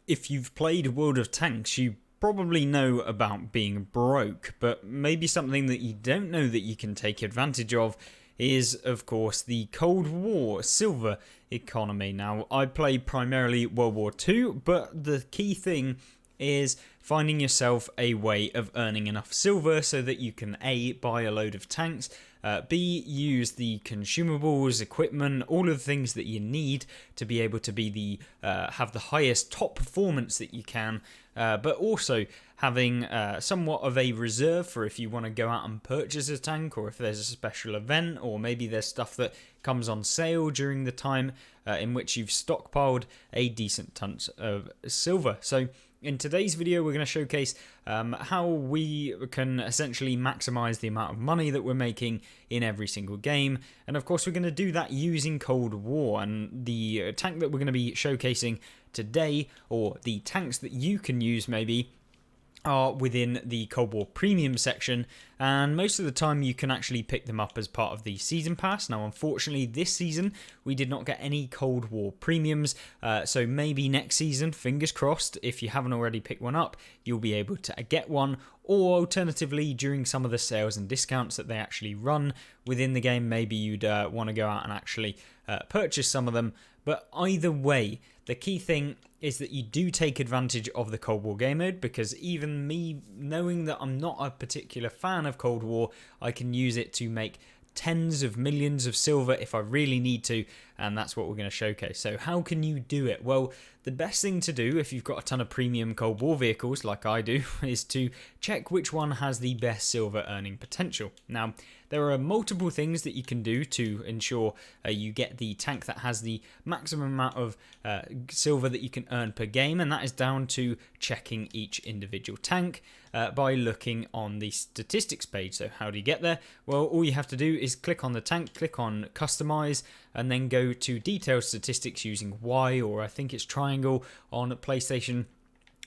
If you've played World of Tanks, you probably know about being broke, but maybe something that you don't know that you can take advantage of is, of course, the Cold War silver economy. Now, I play primarily World War II, but the key thing is finding yourself a way of earning enough silver so that you can A, buy a load of tanks, B, use the consumables, equipment, all of the things that you need to be able to be have the highest top performance that you can, but also having somewhat of a reserve for if you want to go out and purchase a tank, or if there's a special event, or maybe there's stuff that comes on sale during the time in which you've stockpiled a decent tons of silver. So in today's video, we're going to showcase how we can essentially maximize the amount of money that we're making in every single game. And of course, we're going to do that using Cold War. And the tank that we're going to be showcasing today, or the tanks that you can use maybe, are within the Cold War Premium section, and most of the time you can actually pick them up as part of the Season Pass. Now, unfortunately, this season we did not get any Cold War Premiums, so maybe next season, fingers crossed, if you haven't already picked one up, you'll be able to get one, or alternatively, during some of the sales and discounts that they actually run within the game, maybe you'd want to go out and actually purchase some of them. But either way, the key thing is that you do take advantage of the Cold War game mode, because even me knowing that I'm not a particular fan of Cold War, I can use it to make tens of millions of silver if I really need to, and that's what we're going to showcase. So how can you do it? Well, the best thing to do if you've got a ton of premium Cold War vehicles like I do is to check which one has the best silver earning potential. Now, there are multiple things that you can do to ensure you get the tank that has the maximum amount of silver that you can earn per game, and that is down to checking each individual tank by looking on the statistics page. So how do you get there? Well, all you have to do is click on the tank, click on customize, and then go to detailed statistics using Y, or I think it's triangle on PlayStation.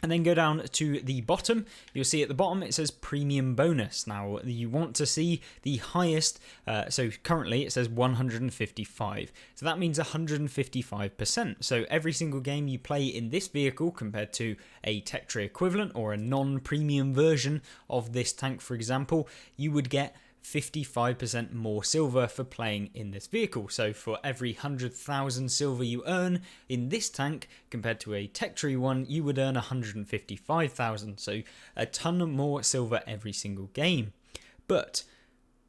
And then go down to the bottom. You'll see at the bottom it says premium bonus. Now you want to see the highest, so currently it says 155. So that means 155%. So every single game you play in this vehicle compared to a tech tree equivalent or a non-premium version of this tank, for example, you would get 55% more silver for playing in this vehicle. So for every 100,000 silver you earn in this tank compared to a tech tree one, you would earn 155,000. So a ton more silver every single game. But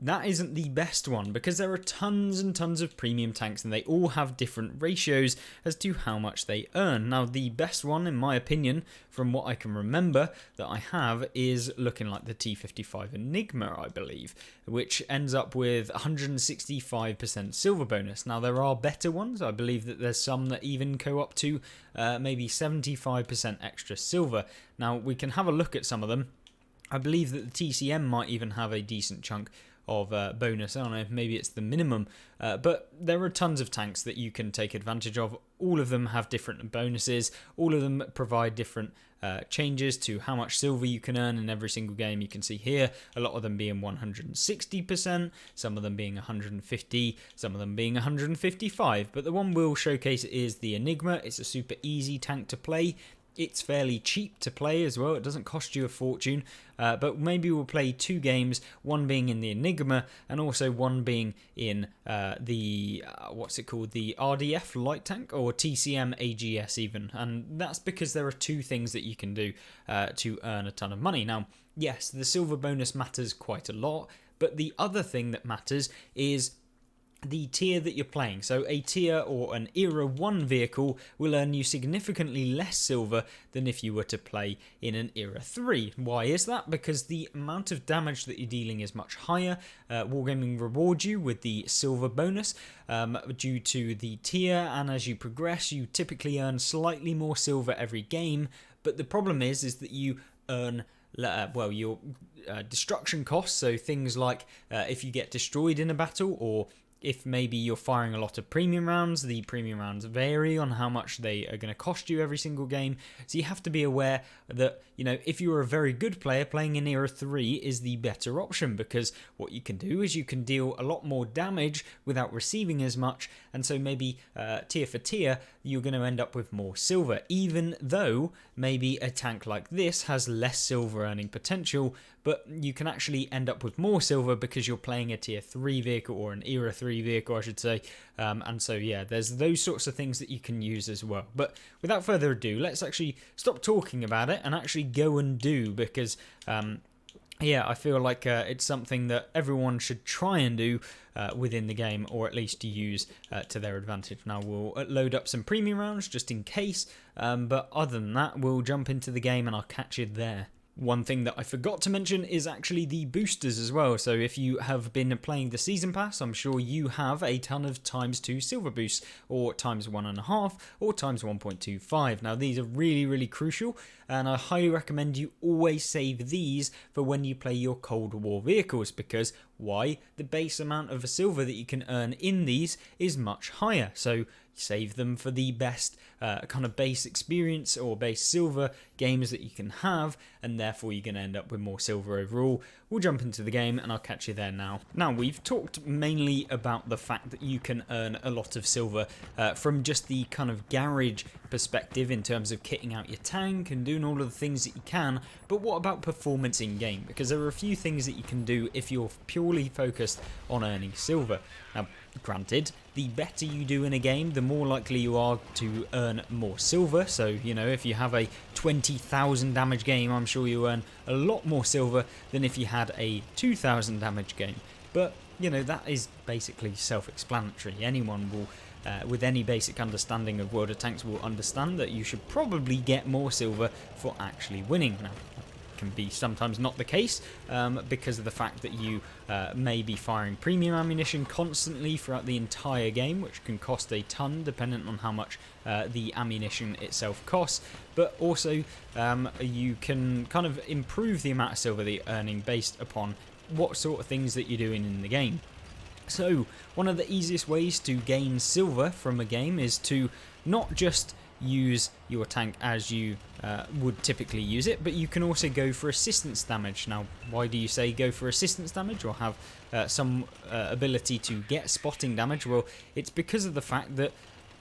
that isn't the best one, because there are tons and tons of premium tanks and they all have different ratios as to how much they earn. Now, the best one, in my opinion, from what I can remember that I have, is looking like the T55 Enigma, I believe, which ends up with 165% silver bonus. Now, there are better ones. I believe that there's some that even go up to maybe 75% extra silver. Now, we can have a look at some of them. I believe that the TCM might even have a decent chunk of bonus. I don't know, maybe it's the minimum, but there are tons of tanks that you can take advantage of. All of them have different bonuses, all of them provide different changes to how much silver you can earn in every single game. You can see here a lot of them being 160%, some of them being 150, some of them being 155, but the one we'll showcase is the Enigma. It's a super easy tank to play. It's fairly cheap to play as well. It doesn't cost you a fortune, but maybe we'll play 2 games, one being in the Enigma and also one being in the what's it called, the RDF light tank, or TCM AGS even. And that's because there are 2 things that you can do to earn a ton of money. Now, yes, the silver bonus matters quite a lot, but the other thing that matters is the tier that you're playing. So a tier or an era 1 vehicle will earn you significantly less silver than if you were to play in an era 3. Why is that? Because the amount of damage that you're dealing is much higher. Wargaming rewards you with the silver bonus due to the tier, and as you progress you typically earn slightly more silver every game, but the problem is that you earn your destruction costs, so things like if you get destroyed in a battle, or if maybe you're firing a lot of premium rounds, the premium rounds vary on how much they are going to cost you every single game. So you have to be aware that, you know, if you're a very good player, playing in Era 3 is the better option, because what you can do is you can deal a lot more damage without receiving as much, and so maybe tier for tier, you're going to end up with more silver, even though maybe a tank like this has less silver earning potential, but you can actually end up with more silver because you're playing a tier 3 vehicle, or an Era 3 vehicle I should say, and so yeah, there's those sorts of things that you can use as well. But without further ado, let's actually stop talking about it and actually go and do, because yeah, I feel like it's something that everyone should try and do within the game, or at least use to their advantage. Now we'll load up some premium rounds just in case, but other than that, we'll jump into the game and I'll catch you there. One thing that I forgot to mention is actually the boosters as well. So if you have been playing the Season Pass, I'm sure you have a ton of ×2 silver boosts, or ×1.5, or ×1.25. Now these are really, really crucial, and I highly recommend you always save these for when you play your Cold War vehicles, because why? The base amount of silver that you can earn in these is much higher. So save them for the best kind of base experience or base silver games that you can have, and therefore you're going to end up with more silver overall. We'll jump into the game and I'll catch you there now. Now, we've talked mainly about the fact that you can earn a lot of silver from just the kind of garage perspective in terms of kitting out your tank and doing all of the things that you can, but what about performance in game? Because there are a few things that you can do if you're purely focused on earning silver. Now, granted, the better you do in a game, the more likely you are to earn more silver. So, you know, if you have a 20,000 damage game, I'm sure you earn a lot more silver than if you had a 2,000 damage game. But, you know, that is basically self-explanatory. Anyone will, with any basic understanding of World of Tanks, will understand that you should probably get more silver for actually winning. Now, can be sometimes not the case because of the fact that you may be firing premium ammunition constantly throughout the entire game, which can cost a ton dependent on how much the ammunition itself costs, but also you can kind of improve the amount of silver that you're earning based upon what sort of things that you're doing in the game. So one of the easiest ways to gain silver from a game is to not just use your tank as you would typically use it, but you can also go for assistance damage. Now, why do you say go for assistance damage or have some ability to get spotting damage? Well, it's because of the fact that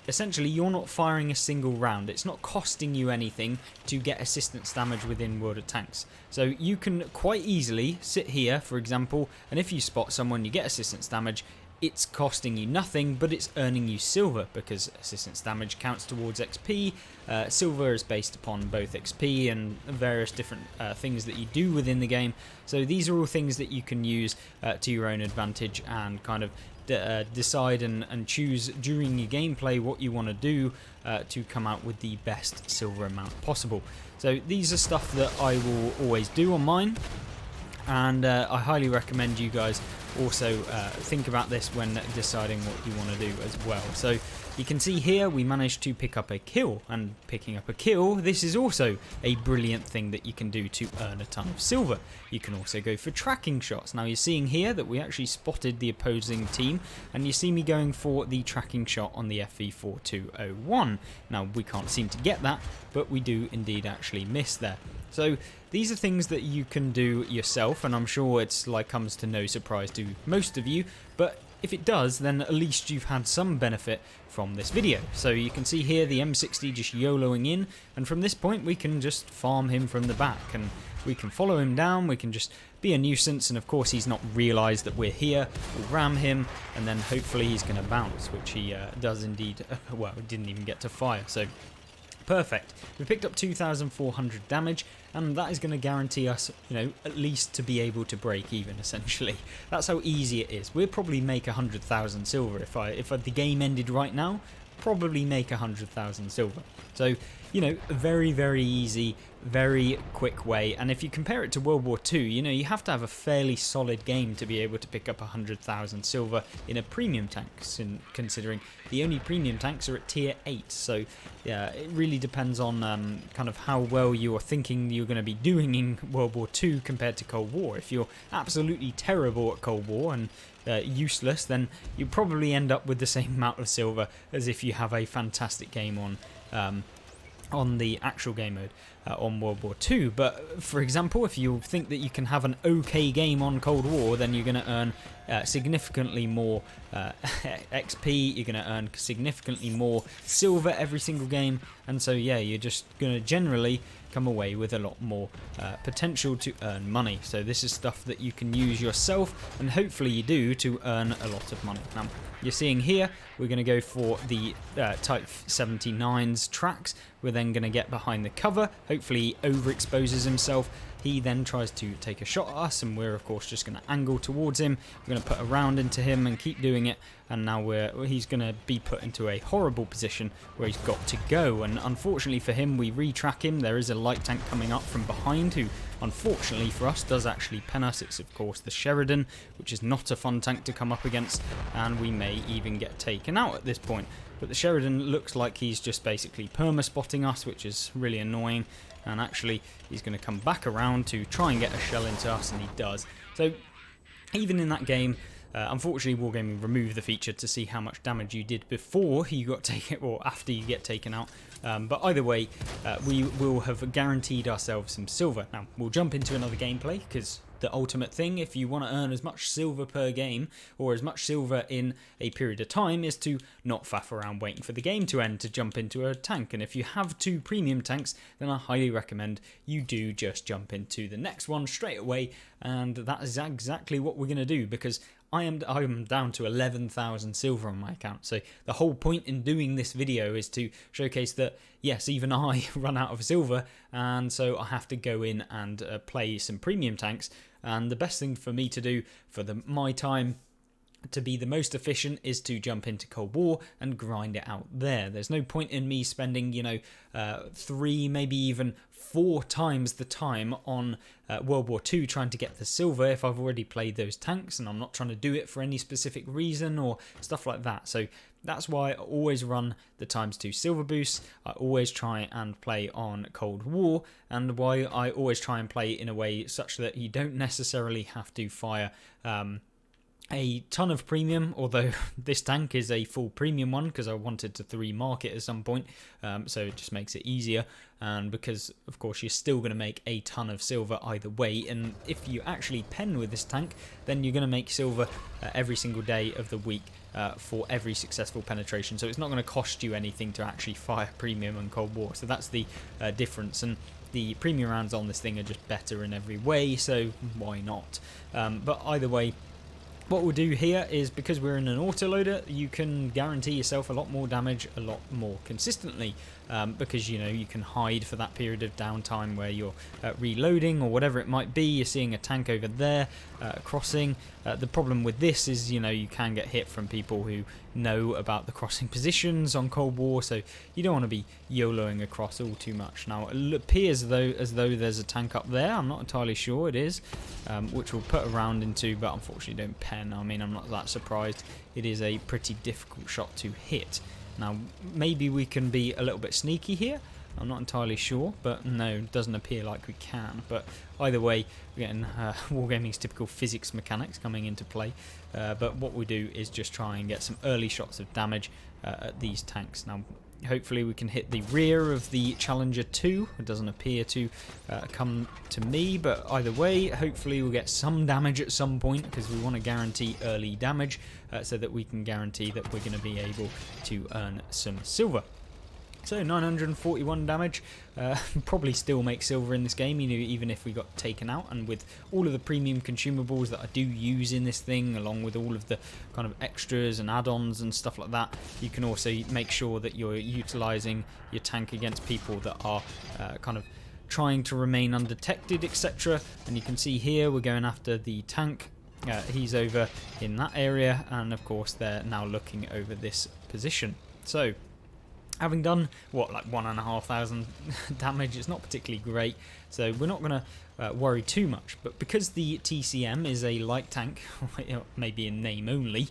essentially you're not firing a single round. It's not costing you anything to get assistance damage within World of Tanks. So you can quite easily sit here, for example, and if you spot someone, you get assistance damage. It's costing you nothing, but it's earning you silver, because assistance damage counts towards XP. Silver is based upon both XP and various different things that you do within the game. So these are all things that you can use to your own advantage and kind of decide and choose during your gameplay what you want to do to come out with the best silver amount possible. So these are stuff that I will always do on mine, and I highly recommend you guys also think about this when deciding what you want to do as well. So you can see here we managed to pick up a kill, and picking up a kill, this is also a brilliant thing that you can do to earn a ton of silver. You can also go for tracking shots. Now you're seeing here that we actually spotted the opposing team, and you see me going for the tracking shot on the FV4201. Now we can't seem to get that, but we do indeed actually miss there. So these are things that you can do yourself, and I'm sure it's like comes to no surprise to most of you, but if it does, then at least you've had some benefit from this video. So you can see here the M60 just YOLOing in, and from this point we can just farm him from the back, and we can follow him down, we can just be a nuisance, and of course he's not realised that we're here. We'll ram him, and then hopefully he's going to bounce, which he does indeed. Well, didn't even get to fire, so perfect. We picked up 2,400 damage, and that is going to guarantee us, you know, at least to be able to break even, essentially. That's how easy it is. We'll probably make 100,000 silver if the game ended right now. Probably make 100,000 silver. So you know, a very, very easy, very quick way. And if you compare it to World War II, you know, you have to have a fairly solid game to be able to pick up 100,000 silver in a premium tank, considering the only premium tanks are at tier 8. So yeah, it really depends on kind of how well you're thinking you're going to be doing in World War II compared to Cold War. If you're absolutely terrible at Cold War and useless, then you probably end up with the same amount of silver as if you have a fantastic game on the actual game mode on World War II. But for example, if you think that you can have an okay game on Cold War, then you're going to earn significantly more XP, you're going to earn significantly more silver every single game, and so yeah, you're just going to generally come away with a lot more potential to earn money. So this is stuff that you can use yourself, and hopefully you do, to earn a lot of money. Now, you're seeing here, we're going to go for the Type 79's tracks. We're then going to get behind the cover. Hopefully he overexposes himself. He then tries to take a shot at us, and we're of course just going to angle towards him. We're going to put a round into him and keep doing it, and now he's going to be put into a horrible position where he's got to go. And unfortunately for him, we retrack him. There is a light tank coming up from behind who, unfortunately for us, does actually pen us. It's of course the Sheridan, which is not a fun tank to come up against, and we may even get taken out at this point. But the Sheridan looks like he's just basically perma-spotting us, which is really annoying. And actually, he's going to come back around to try and get a shell into us, and he does. So, even in that game, unfortunately, Wargaming removed the feature to see how much damage you did before you got taken, or after you get taken out. But either way, we will have guaranteed ourselves some silver. Now, we'll jump into another gameplay, because the ultimate thing, if you want to earn as much silver per game, or as much silver in a period of time, is to not faff around waiting for the game to end to jump into a tank. And if you have 2 premium tanks, then I highly recommend you do just jump into the next one straight away, and that is exactly what we're going to do, because I am down to 11,000 silver on my account. So the whole point in doing this video is to showcase that, yes, even I run out of silver, and so I have to go in and play some premium tanks. And the best thing for me to do for my time to be the most efficient is to jump into Cold War and grind it out there. There's no point in me spending, 3, maybe even 4 times the time on World War II trying to get the silver if I've already played those tanks and I'm not trying to do it for any specific reason or stuff like that. So that's why I always run the ×2 silver boosts. I always try and play on Cold War, and why I always try and play in a way such that you don't necessarily have to fire a ton of premium, although this tank is a full premium one because I wanted to 3 mark it at some point, so it just makes it easier, and because of course you're still going to make a ton of silver either way, and if you actually pen with this tank, then you're going to make silver every single day of the week for every successful penetration, so it's not going to cost you anything to actually fire premium on Cold War. So that's the difference, and the premium rounds on this thing are just better in every way, so why not? But either way, what we'll do here is, because we're in an autoloader, you can guarantee yourself a lot more damage a lot more consistently, because you can hide for that period of downtime where you're reloading or whatever it might be. You're seeing a tank over there crossing. The problem with this is you can get hit from people who know about the crossing positions on Cold War, so you don't want to be YOLOing across all too much. Now it appears as though there's a tank up there. I'm not entirely sure it is, which we'll put a round into, but unfortunately don't pen. I mean, I'm not that surprised. It is a pretty difficult shot to hit. Now maybe we can be a little bit sneaky here. I'm not entirely sure, but no, it doesn't appear like we can. But either way, we're getting Wargaming's typical physics mechanics coming into play. But what we do is just try and get some early shots of damage at these tanks. Now, hopefully we can hit the rear of the Challenger 2. It doesn't appear to come to me, but either way, hopefully we'll get some damage at some point, because we want to guarantee early damage so that we can guarantee that we're going to be able to earn some silver. So 941 damage, probably still make silver in this game, even if we got taken out. And with all of the premium consumables that I do use in this thing, along with all of the kind of extras and add-ons and stuff like that, you can also make sure that you're utilizing your tank against people that are kind of trying to remain undetected, etc. And you can see here we're going after the tank. He's over in that area, and of course they're now looking over this position. So Having done, what, like 1,500 damage, it's not particularly great, so we're not going to worry too much. But because the TCM is a light tank, maybe in name only,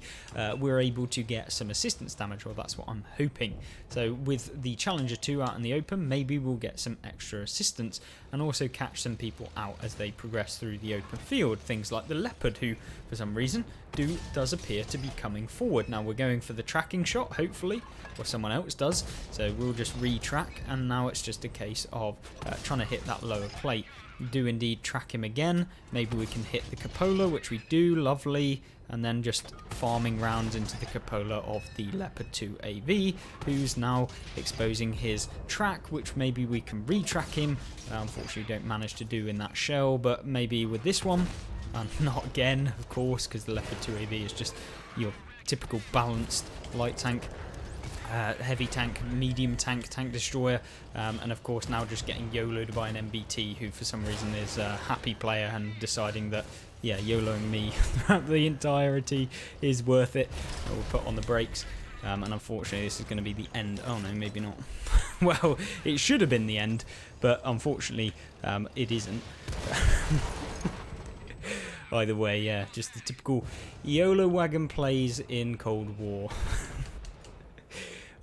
we're able to get some assistance damage, or that's what I'm hoping. So with the Challenger 2 out in the open, maybe we'll get some extra assistance and also catch some people out as they progress through the open field. Things like the Leopard, who for some reason does appear to be coming forward. Now we're going for the tracking shot, hopefully, or someone else does, so we'll just retrack, and now it's just a case of trying to hit that lower plate. We do indeed track him again. Maybe we can hit the cupola, which we do, lovely, and then just farming rounds into the cupola of the Leopard 2 AV, who's now exposing his track, which maybe we can retrack him. Unfortunately don't manage to do in that shell, but maybe with this one. And not again, of course, because the Leopard 2 AV is just your typical balanced light tank, heavy tank, medium tank, tank destroyer, and of course now just getting YOLO'd by an MBT, who for some reason is a happy player and deciding that, yeah, YOLOing me throughout the entirety is worth it. We'll put on the brakes. And unfortunately this is going to be the end. Oh no, maybe not. Well, it should have been the end, but unfortunately it isn't. Either way, yeah, just the typical YOLO wagon plays in Cold War.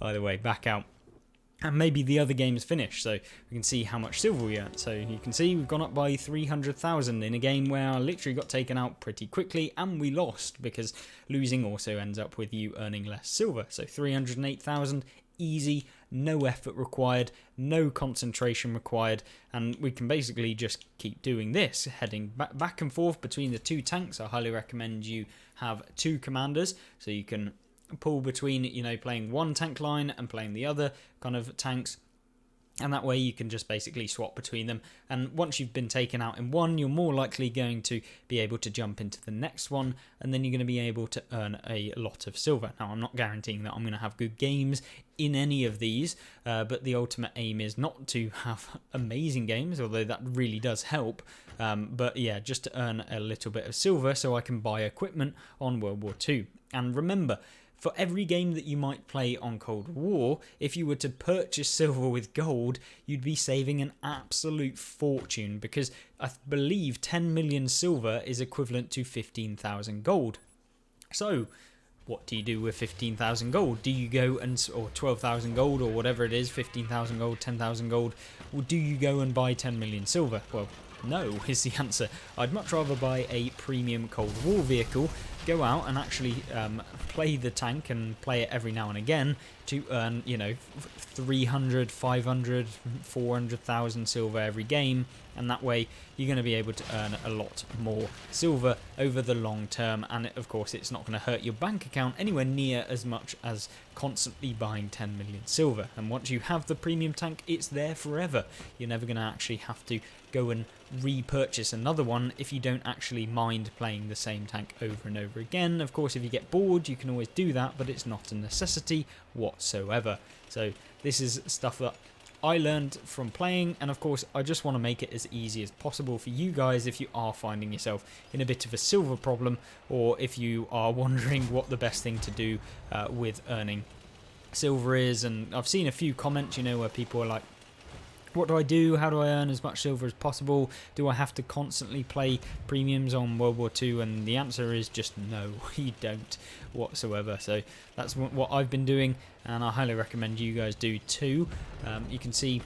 Either way, back out. And maybe the other game's finished, so we can see how much silver we earned. So you can see we've gone up by 300,000 in a game where I literally got taken out pretty quickly, and we lost, because losing also ends up with you earning less silver. So 308,000, easy, no effort required, no concentration required, and we can basically just keep doing this, heading back and forth between the two tanks. I highly recommend you have two commanders, so you can pull between, you know, playing one tank line and playing the other kind of tanks, and that way you can just basically swap between them, and once you've been taken out in one, you're more likely going to be able to jump into the next one, and then you're going to be able to earn a lot of silver. Now I'm not guaranteeing that I'm going to have good games in any of these, but the ultimate aim is not to have amazing games, although that really does help, but yeah, just to earn a little bit of silver so I can buy equipment on World War II. And remember, for every game that you might play on Cold War, if you were to purchase silver with gold, you'd be saving an absolute fortune, because I believe 10 million silver is equivalent to 15,000 gold. So what do you do with 15,000 gold? Do you go and, or 12,000 gold, or whatever it is, 15,000 gold, 10,000 gold, or do you go and buy 10 million silver? Well, no is the answer. I'd much rather buy a premium Cold War vehicle, go out and actually play the tank and play it every now and again to earn, you know, 300, 500, 400,000 silver every game, and that way you're going to be able to earn a lot more silver over the long term, and of course it's not going to hurt your bank account anywhere near as much as constantly buying 10 million silver. And once you have the premium tank, it's there forever. You're never going to actually have to go and repurchase another one if you don't actually mind playing the same tank over and over again. Of course, if you get bored, you can always do that, but it's not a necessity whatsoever. So this is stuff that I learned from playing, and of course I just want to make it as easy as possible for you guys if you are finding yourself in a bit of a silver problem, or if you are wondering what the best thing to do with earning silver is. And I've seen a few comments, you know, where people are like, what do I do? How do I earn as much silver as possible? Do I have to constantly play premiums on World War II? And the answer is just no, you don't whatsoever. So that's what I've been doing, and I highly recommend you guys do too. You can see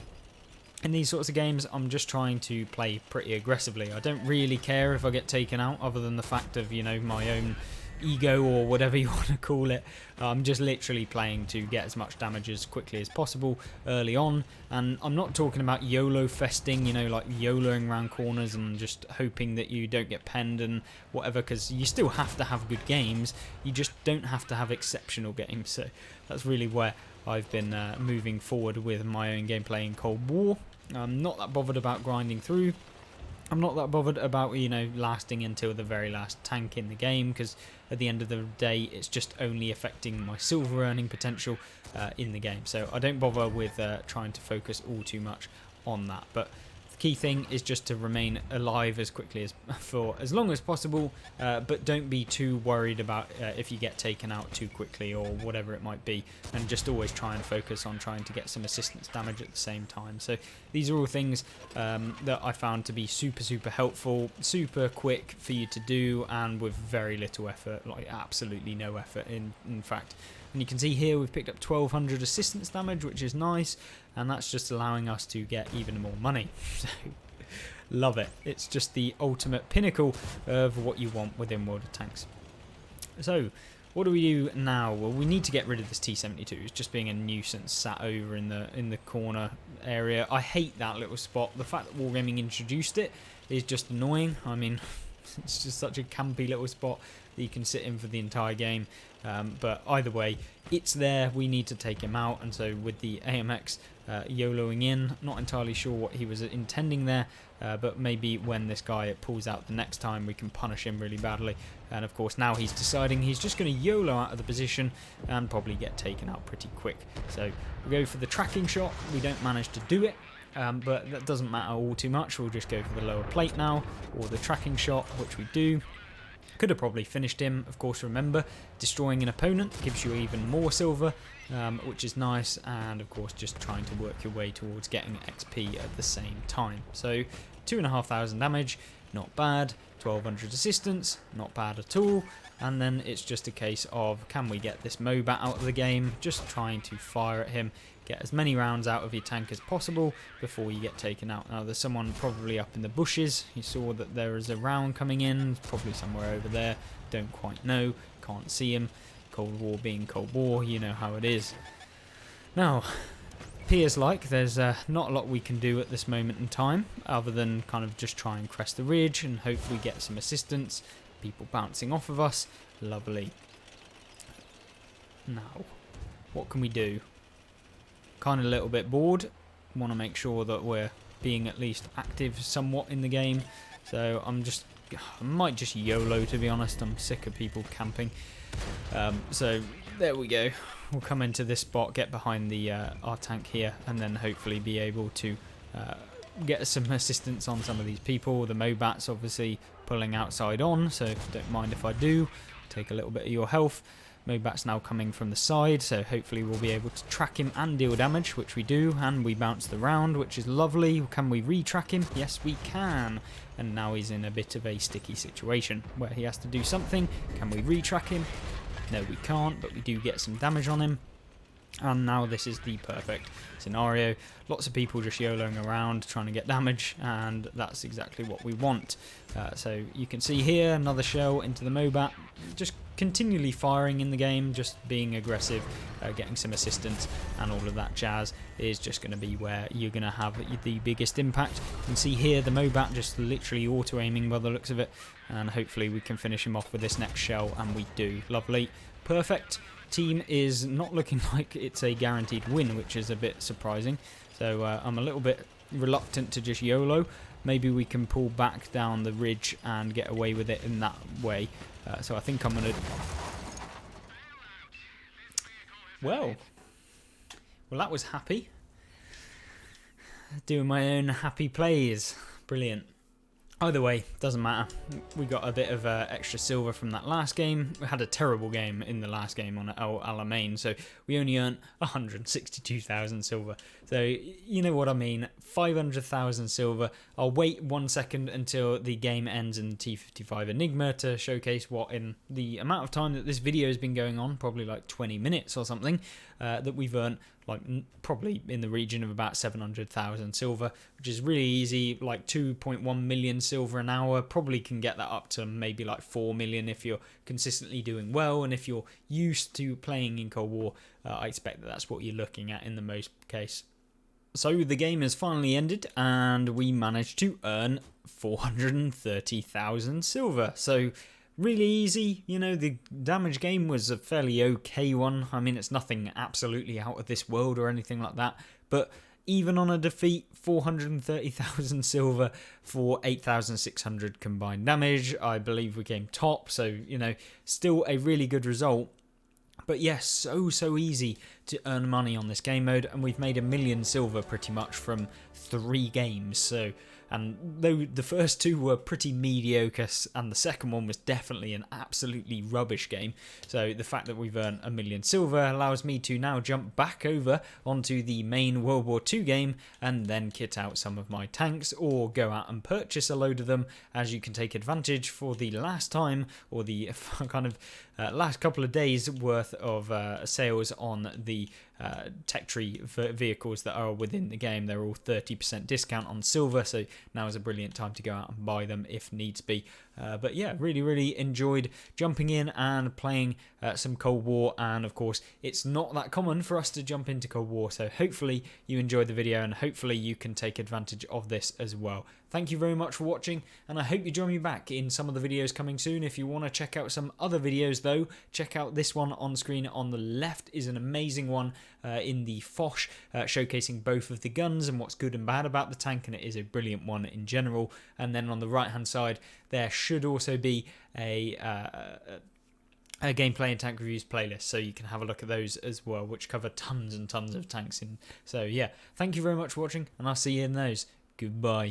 in these sorts of games, I'm just trying to play pretty aggressively. I don't really care if I get taken out, other than the fact of, you know, my own ego or whatever you want to call it. I'm just literally playing to get as much damage as quickly as possible early on, and I'm not talking about YOLO festing, you know, like YOLOing around corners and just hoping that you don't get penned and whatever, because you still have to have good games, you just don't have to have exceptional games. So that's really where I've been moving forward with my own gameplay in Cold War. I'm not that bothered about grinding through. I'm not that bothered about, you know, lasting until the very last tank in the game, because at the end of the day it's just only affecting my silver earning potential in the game. So I don't bother with trying to focus all too much on that. But Key thing is just to remain alive as quickly as for as long as possible, but don't be too worried about if you get taken out too quickly or whatever it might be, and just always try and focus on trying to get some assistance damage at the same time. So these are all things that I found to be super helpful, super quick for you to do, and with very little effort, like absolutely no effort in fact. And you can see here we've picked up 1200 assistance damage, which is nice, and that's just allowing us to get even more money. So, love it. It's just the ultimate pinnacle of what you want within World of Tanks. So, what do we do now? Well, we need to get rid of this T-72. It's just being a nuisance sat over in the corner area. I hate that little spot. The fact that Wargaming introduced it is just annoying. I mean, it's just such a campy little spot that you can sit in for the entire game. But either way, it's there. We need to take him out, and so with the AMX YOLOing in, not entirely sure what he was intending there, but maybe when this guy pulls out the next time we can punish him really badly. And of course now he's deciding he's just going to YOLO out of the position and probably get taken out pretty quick. So we go for the tracking shot. We don't manage to do it. But that doesn't matter all too much. We'll just go for the lower plate now, or the tracking shot, which we do. Could have probably finished him. Of course, remember, destroying an opponent gives you even more silver, which is nice, and of course just trying to work your way towards getting XP at the same time. So 2,500 damage, not bad. 1,200 assistance, not bad at all. And then it's just a case of, can we get this Mobat out of the game? Just trying to fire at him, get as many rounds out of your tank as possible before you get taken out. Now there's someone probably up in the bushes. You saw that there is a round coming in, probably somewhere over there. Don't quite know, can't see him. Cold War being Cold War, you know how it is. Now, appears like there's not a lot we can do at this moment in time, other than kind of just try and crest the ridge and hopefully get some assistance. People bouncing off of us, lovely. Now, what can we do? Kind of a little bit bored. Want to make sure that we're being at least active somewhat in the game. So I might just YOLO, to be honest. I'm sick of people camping. So there we go. We'll come into this spot, get behind the our tank here, and then hopefully be able to get some assistance on some of these people. The Mobats obviously pulling outside on, so don't mind if I do. Take a little bit of your health. Mobat's now coming from the side, so hopefully we'll be able to track him and deal damage, which we do, and we bounce the round, which is lovely. Can we retrack him? Yes, we can. And now he's in a bit of a sticky situation where he has to do something. Can we retrack him? No, we can't, but we do get some damage on him. And now this is the perfect scenario. Lots of people just YOLOing around trying to get damage, and that's exactly what we want. So you can see here another shell into the Mobat, just continually firing in the game, just being aggressive, getting some assistance, and all of that jazz is just going to be where you're going to have the biggest impact. You can see here the Mobat just literally auto-aiming by the looks of it, and hopefully we can finish him off with this next shell, and we do. Lovely. Perfect. Team is not looking like it's a guaranteed win, which is a bit surprising. So I'm a little bit reluctant to just YOLO. Maybe we can pull back down the ridge and get away with it in that way. So I think I'm going to... Well, that was happy. Doing my own happy plays. Brilliant. Either way, doesn't matter. We got a bit of extra silver from that last game. We had a terrible game in the last game on El Alamein, so we only earned 162,000 silver. So you know what I mean. 500,000 silver. I'll wait 1 second until the game ends in T55 Enigma to showcase what, in the amount of time that this video has been going on, probably like 20 minutes or something, that we've earned like probably in the region of about 700,000 silver, which is really easy, like 2.1 million silver an hour. Probably can get that up to maybe like 4 million if you're consistently doing well, and if you're used to playing in Cold War, I expect that that's what you're looking at in the most case. So the game has finally ended, and we managed to earn 430,000 silver. So really easy, you know. The damage game was a fairly okay one. I mean, it's nothing absolutely out of this world or anything like that, but even on a defeat, 430,000 silver for 8,600 combined damage. I believe we came top, so, you know, still a really good result. But yes, so easy to earn money on this game mode, and we've made 1,000,000 silver pretty much from 3 games. So, and though the first 2 were pretty mediocre, and the second one was definitely an absolutely rubbish game, so the fact that we've earned 1,000,000 silver allows me to now jump back over onto the main World War II game and then kit out some of my tanks, or go out and purchase a load of them, as you can take advantage for the last time, or the kind of last couple of days worth of sales on the tech tree vehicles that are within the game. They're all 30% discount on silver, so now is a brilliant time to go out and buy them if needs be. But yeah, really enjoyed jumping in and playing some Cold War, and of course it's not that common for us to jump into Cold War, so hopefully you enjoyed the video and hopefully you can take advantage of this as well. Thank you very much for watching, and I hope you join me back in some of the videos coming soon. If you want to check out some other videos though, check out this one on screen on the left. Is an amazing one in the Foch, showcasing both of the guns and what's good and bad about the tank, and it is a brilliant one in general. And then on the right hand side there should also be a gameplay and tank reviews playlist, so you can have a look at those as well, which cover tons and tons of tanks in. So yeah, thank you very much for watching, and I'll see you in those. Goodbye.